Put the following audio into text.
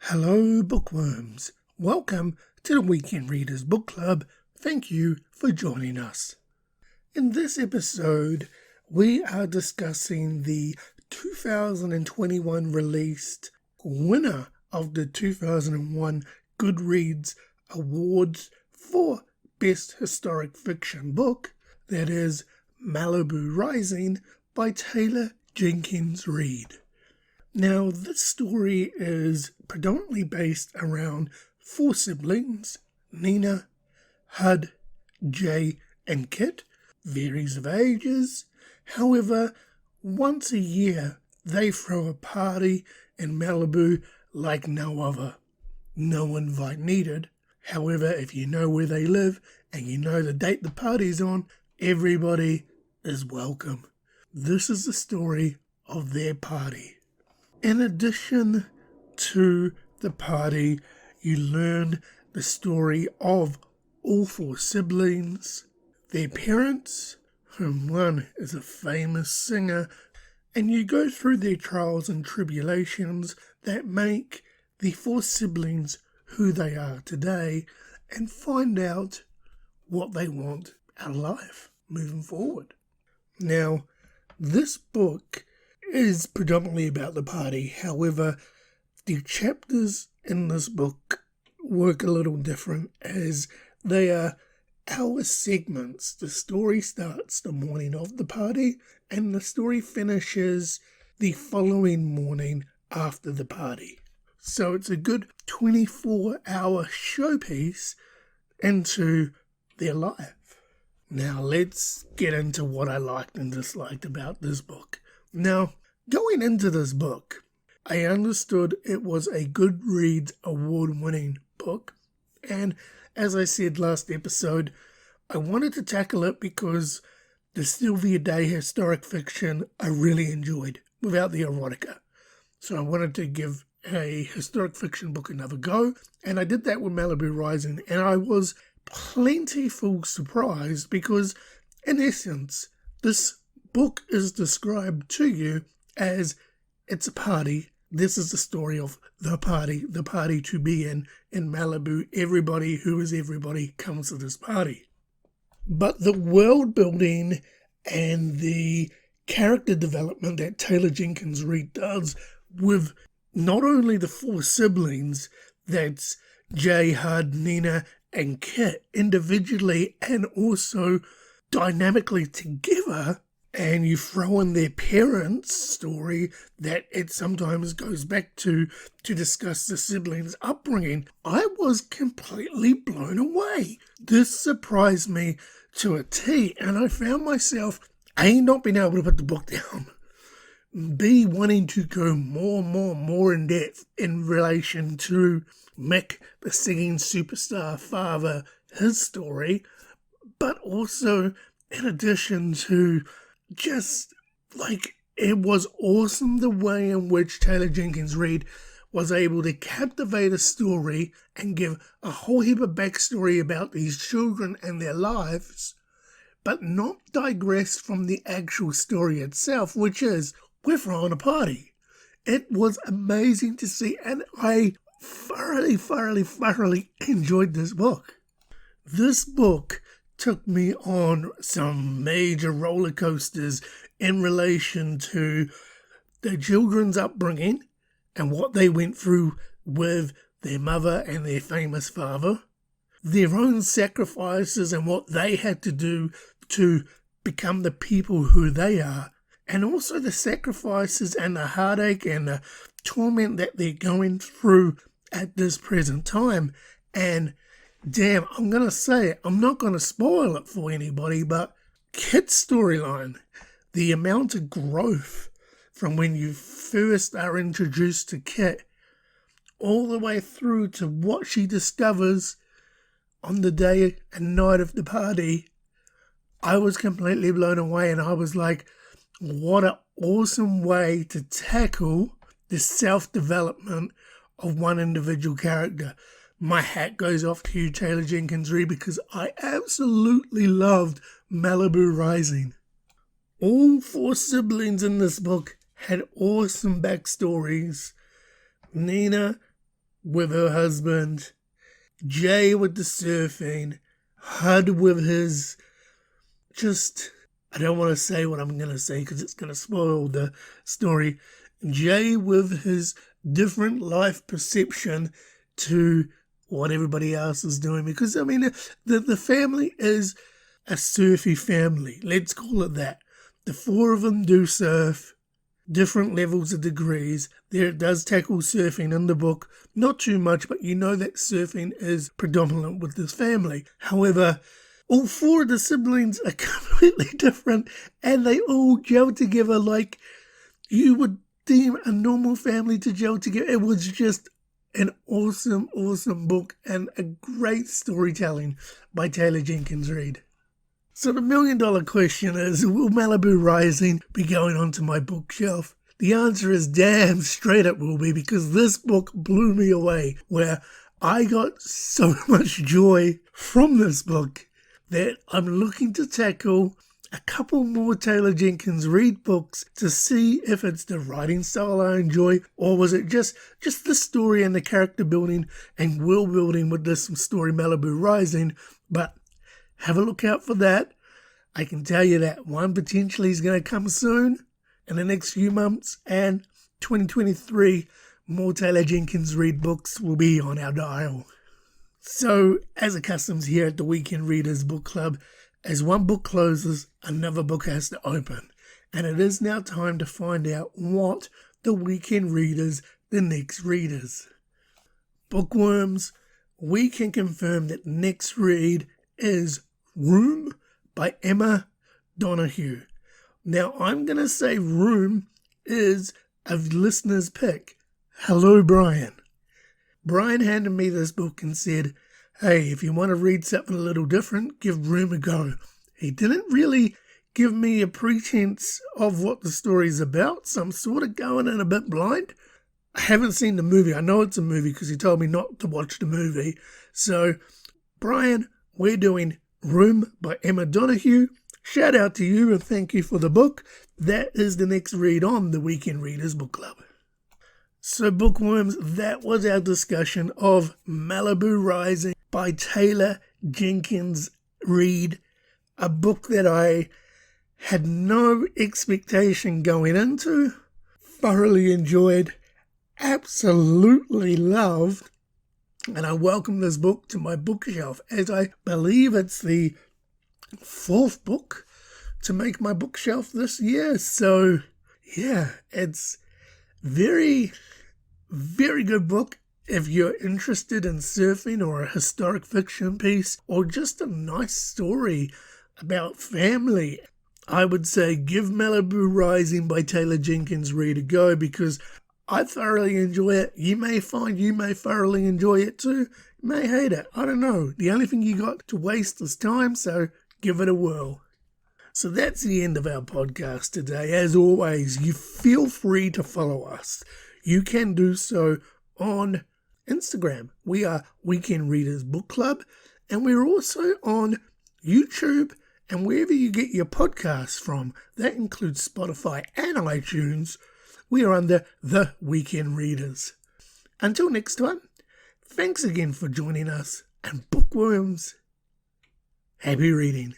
Hello, bookworms. Welcome to the Weekend Readers Book Club. Thank you for joining us. In this episode, we are discussing the 2021 released winner of the 2001 Goodreads Awards for Best Historic Fiction Book, that is Malibu Rising by Taylor Jenkins Reid. Now, this story is predominantly based around four siblings, Nina, Hud, Jay, and Kit, varies of ages. However, once a year, they throw a party in Malibu like no other. No invite needed. However, if you know where they live and you know the date the party's on, everybody is welcome. This is the story of their party. In addition to the party, you learn the story of all four siblings, their parents, whom one is a famous singer, and you go through their trials and tribulations that make the four siblings who they are today and find out what they want out of life moving forward. Now, this book is predominantly about the party. However, the chapters in this book work a little different as they are hour segments. The story starts the morning of the party and the story finishes the following morning after the party. So it's a good 24-hour showpiece into their life. Now let's get into what I liked and disliked about this book. Now, going into this book, I understood it was a Goodreads award-winning book, and as I said last episode, I wanted to tackle it because the Sylvia Day historic fiction I really enjoyed, without the erotica. So I wanted to give a historic fiction book another go, and I did that with Malibu Rising, and I was plentiful surprised because, in essence, this book is described to you as it's a party. This is the story of the party to be in Malibu. Everybody who is everybody comes to this party. But the world building and the character development that Taylor Jenkins Reid does with not only the four siblings, that's Jay, Hud, Nina, and Kit, individually and also dynamically together, and you throw in their parents' story that it sometimes goes back to discuss the siblings' upbringing, I was completely blown away. This surprised me to a T, and I found myself A, not being able to put the book down, B, wanting to go more in depth in relation to Mick, the singing superstar father, his story, but also in addition to just, like, it was awesome the way in which Taylor Jenkins Reid was able to captivate a story and give a whole heap of backstory about these children and their lives, but not digress from the actual story itself, which is, we're throwing a party. It was amazing to see, and I thoroughly enjoyed this book. This book took me on some major roller coasters in relation to the children's upbringing and what they went through with their mother and their famous father, their own sacrifices and what they had to do to become the people who they are, and also the sacrifices and the heartache and the torment that they're going through at this present time. And damn, I'm going to say it, I'm not going to spoil it for anybody, but Kit's storyline, the amount of growth from when you first are introduced to Kit all the way through to what she discovers on the day and night of the party, I was completely blown away, and I was like, what an awesome way to tackle the self-development of one individual character. My hat goes off to you, Taylor Jenkins Reid, because I absolutely loved Malibu Rising. All four siblings in this book had awesome backstories. Nina with her husband, Jay with the surfing, Hud with his I don't want to say what I'm going to say because it's going to spoil the story. Jay with his different life perception to what everybody else is doing. Because, I mean, the family is a surfy family. Let's call it that. The four of them do surf, different levels of degrees. There it does tackle surfing in the book. Not too much, but you know that surfing is predominant with this family. However, all four of the siblings are completely different and they all gel together like you would deem a normal family to gel together. It was just an awesome, awesome book and a great storytelling by Taylor Jenkins Reid. So the $1 million question is, will Malibu Rising be going onto my bookshelf? The answer is damn straight it will be, because this book blew me away, where I got so much joy from this book that I'm looking to tackle a couple more Taylor Jenkins Reid books to see if it's the writing style I enjoy, or was it just the story and the character building and world building with this story Malibu Rising. But have a look out for that. I can tell you that one potentially is going to come soon in the next few months, and 2023 more Taylor Jenkins Reid books will be on our dial. So, as it customs here at the Weekend Readers Book Club, as one book closes, another book has to open. And it is now time to find out what the weekend readers, the next readers. Bookworms, we can confirm that next read is Room by Emma Donoghue. Now, I'm going to say Room is a listener's pick. Hello, Brian. Brian handed me this book and said, hey, if you want to read something a little different, give Room a go. He didn't really give me a pretense of what the story's about, so I'm sort of going in a bit blind. I haven't seen the movie. I know it's a movie because he told me not to watch the movie. So, Brian, we're doing Room by Emma Donoghue. Shout out to you and thank you for the book. That is the next read on the Weekend Readers Book Club. So Bookworms, that was our discussion of Malibu Rising by Taylor Jenkins Reid, a book that I had no expectation going into, thoroughly enjoyed, absolutely loved, and I welcome this book to my bookshelf, as I believe it's the fourth book to make my bookshelf this year. So yeah, it's very, very good book if you're interested in surfing or a historic fiction piece or just a nice story about family. I would say give Malibu Rising by Taylor Jenkins Reid a go, because I thoroughly enjoy it. You may find you may thoroughly enjoy it too. You may hate it. I don't know. The only thing you got to waste is time, so give it a whirl. So that's the end of our podcast today. As always, you feel free to follow us. You can do so on Instagram. We are Weekend Readers Book Club, and we're also on YouTube and wherever you get your podcasts from. That includes Spotify and iTunes. We are under The Weekend Readers. Until next time, thanks again for joining us, and Bookworms, happy reading.